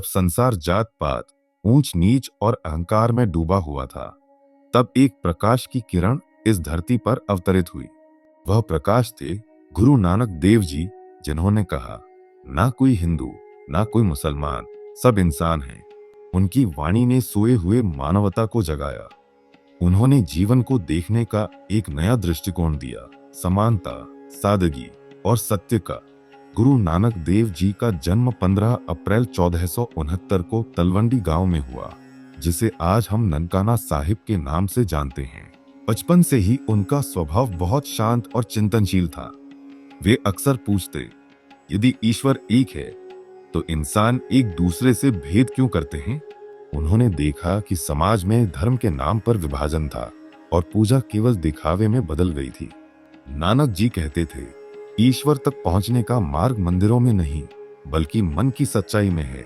संसार जात पात, ऊंच नीच और अहंकार में डूबा हुआ था, तब एक प्रकाश की किरण इस धरती पर अवतरित हुई। वह प्रकाश थे गुरु नानक देव जी, जिन्होंने कहा, ना कोई हिंदू, ना कोई मुसलमान, सब इंसान हैं। उनकी वाणी ने सोए हुए मानवता को जगाया। उन्होंने जीवन को देखने का एक नया दृष्टिकोण दिया, समानता, सादगी और सत्य का। गुरु नानक देव जी का जन्म 15 अप्रैल 1469 को तलवंडी गांव में हुआ, जिसे आज हम ननकाना साहिब के नाम से जानते हैं। बचपन से ही उनका स्वभाव बहुत शांत और चिंतनशील था। वे अक्सर पूछते, यदि ईश्वर एक है तो इंसान एक दूसरे से भेद क्यों करते हैं? उन्होंने देखा कि समाज में धर्म के नाम पर विभाजन था और पूजा केवल दिखावे में बदल गई थी। नानक जी कहते थे, ईश्वर तक पहुंचने का मार्ग मंदिरों में नहीं, बल्कि मन की सच्चाई में है।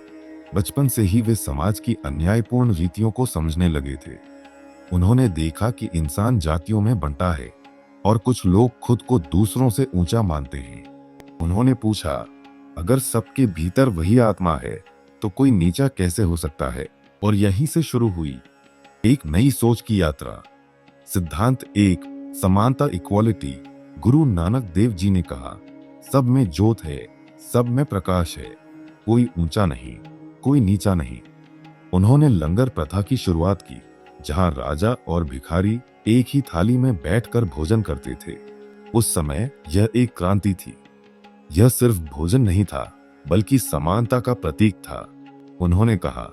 बचपन से ही वे समाज की अन्यायपूर्ण रीतियों को समझने लगे थे। उन्होंने देखा कि इंसान जातियों में बंटा है और कुछ लोग खुद को दूसरों से ऊंचा मानते हैं। उन्होंने पूछा, अगर सबके भीतर वही आत्मा है तो कोई नीचा कैसे हो सकता है? और यहीं से शुरू हुई एक नई सोच की यात्रा। सिद्धांत 1, समानता, इक्वालिटी। गुरु नानक देव जी ने कहा, सब में ज्योत है, सब में प्रकाश है, कोई ऊंचा नहीं, कोई नीचा नहीं। उन्होंने लंगर प्रथा की शुरुआत की, जहां राजा और भिखारी एक ही थाली में बैठकर भोजन करते थे। उस समय यह एक क्रांति थी। यह सिर्फ भोजन नहीं था, बल्कि समानता का प्रतीक था। उन्होंने कहा,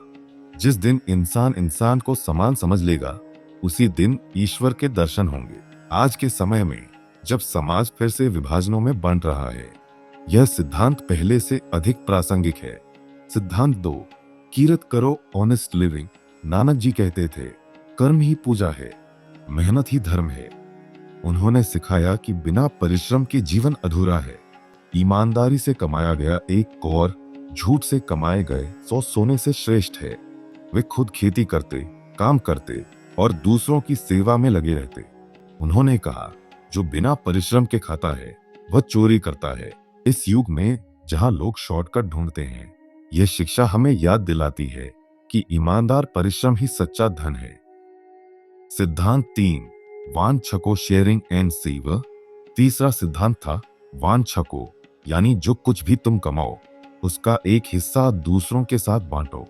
जिस दिन इंसान इंसान को समान समझ लेगा, उसी दिन ईश्वर के दर्शन होंगे। आज के समय में जब समाज फिर से विभाजनों में बंट रहा है, यह सिद्धांत पहले से अधिक प्रासंगिक है। सिद्धांत 2, कीरत करो, ऑनेस्ट लिविंग। नानक जी कहते थे, कर्म ही पूजा है, मेहनत ही धर्म है। उन्होंने सिखाया कि बिना परिश्रम के जीवन अधूरा है। ईमानदारी से कमाया गया एक कौर झूठ से कमाए गए 100 सोने से श्रेष्ठ है। वे खुद खेती करते, काम करते और दूसरों की सेवा में लगे रहते। उन्होंने कहा, जो बिना परिश्रम के खाता है वह चोरी करता है। इस युग में जहां लोग शॉर्टकट ढूंढते हैं, यह शिक्षा हमें याद दिलाती है कि ईमानदार परिश्रम ही सच्चा धन है। सिद्धांत 3, वान छको, शेयरिंग एंड सेव। तीसरा सिद्धांत था वान छको, यानी जो कुछ भी तुम कमाओ उसका एक हिस्सा दूसरों के साथ बांटो।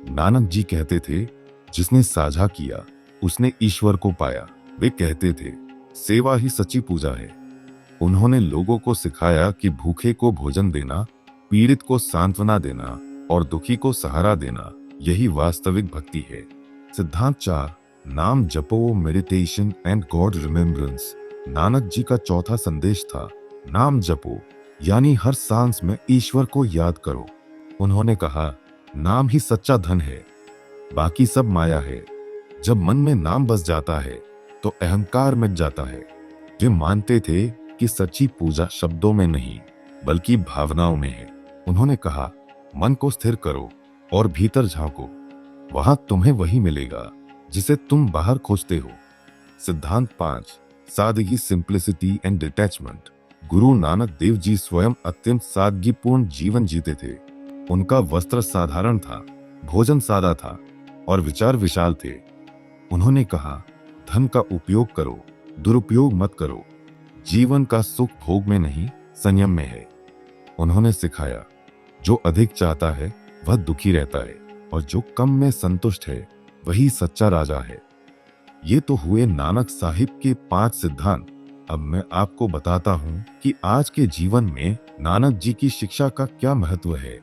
नानक जी कहते थे, जिसने साझा किया उसने ईश्वर को पाया। वे कहते थे, सेवा ही सच्ची पूजा है। उन्होंने लोगों को सिखाया कि भूखे को भोजन देना, पीड़ित को सांत्वना देना और दुखी को सहारा देना, यही वास्तविक भक्ति है। सिद्धांत 4, नाम जपो, meditation and God remembrance. Nanak ji का चौथा संदेश था, नाम जपो, यानी हर सांस में ईश्वर को याद करो। उन्होंने कहा, नाम ही सच्चा धन है, बाकी सब माया है। जब मन में नाम बस जाता है तो अहंकार मिट जाता है। वे मानते थे कि सच्ची पूजा शब्दों में नहीं, बल्कि भावनाओं में है। उन्होंने कहा, मन को स्थिर करो और भीतर झांको, वहां तुम्हें वही मिलेगा जिसे तुम बाहर खोजते हो। सिद्धांत 5, सादगी, simplicity and detachment. Guru Nanak Dev ji स्वयं अत्यंत सादगीपूर्ण जीवन जीते थे। उनका वस्त्र साधारण था, भोजन सादा था और विचार विशाल थे। उन्होंने कहा, धन का उपयोग करो, दुरुपयोग मत करो। जीवन का सुख भोग में नहीं, संयम में है। उन्होंने सिखाया, जो अधिक चाहता है वह दुखी रहता है और जो कम में संतुष्ट है वही सच्चा राजा है। ये तो हुए नानक साहिब के 5 सिद्धांत। अब मैं आपको बताता हूं कि आज के जीवन में नानक जी की शिक्षा का क्या महत्व है।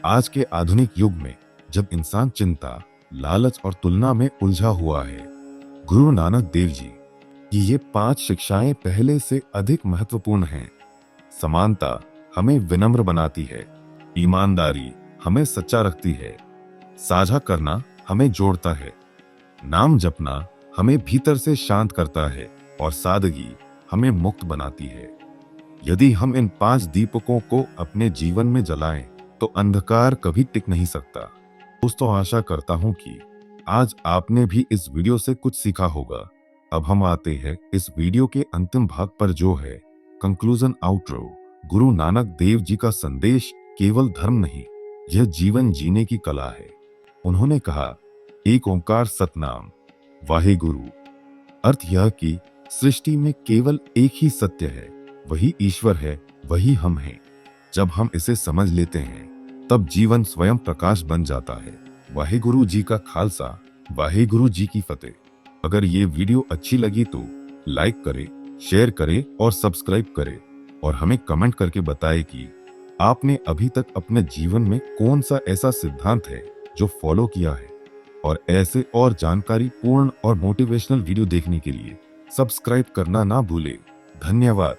आज के आधुनिक युग में जब इंसान चिंता, लालच और तुलना में उलझा हुआ है, गुरु नानक देव जी की ये 5 शिक्षाएं पहले से अधिक महत्वपूर्ण हैं। समानता हमें विनम्र बनाती है, ईमानदारी हमें सच्चा रखती है, साझा करना हमें जोड़ता है, नाम जपना हमें भीतर से शांत करता है और सादगी हमें मुक्त बनाती है। यदि हम इन 5 दीपकों को अपने जीवन में जलाएं तो अंधकार कभी टिक नहीं सकता। दोस्तों, आशा करता हूं कि आज आपने भी इस वीडियो से कुछ सीखा होगा। अब हम आते हैं इस वीडियो के अंतिम भाग पर, जो है कंक्लूजन, आउटरो। गुरु नानक देव जी का संदेश केवल धर्म नहीं, यह जीवन जीने की कला है। उन्होंने कहा, एक ओंकार सतनाम वाहे गुरु। अर्थ यह कि सृष्टि में केवल एक ही सत्य है, वही ईश्वर है, वही हम हैं। जब हम इसे समझ लेते हैं तब जीवन स्वयं प्रकाश बन जाता है। वाहेगुरु जी का खालसा, वाहेगुरु जी की फतेह। अगर ये वीडियो अच्छी लगी तो लाइक करें, शेयर करें और सब्सक्राइब करें, और हमें कमेंट करके बताएं कि आपने अभी तक अपने जीवन में कौन सा ऐसा सिद्धांत है जो फॉलो किया है। और ऐसे और जानकारी पूर्ण और मोटिवेशनल वीडियो देखने के लिए सब्सक्राइब करना ना भूलें। धन्यवाद।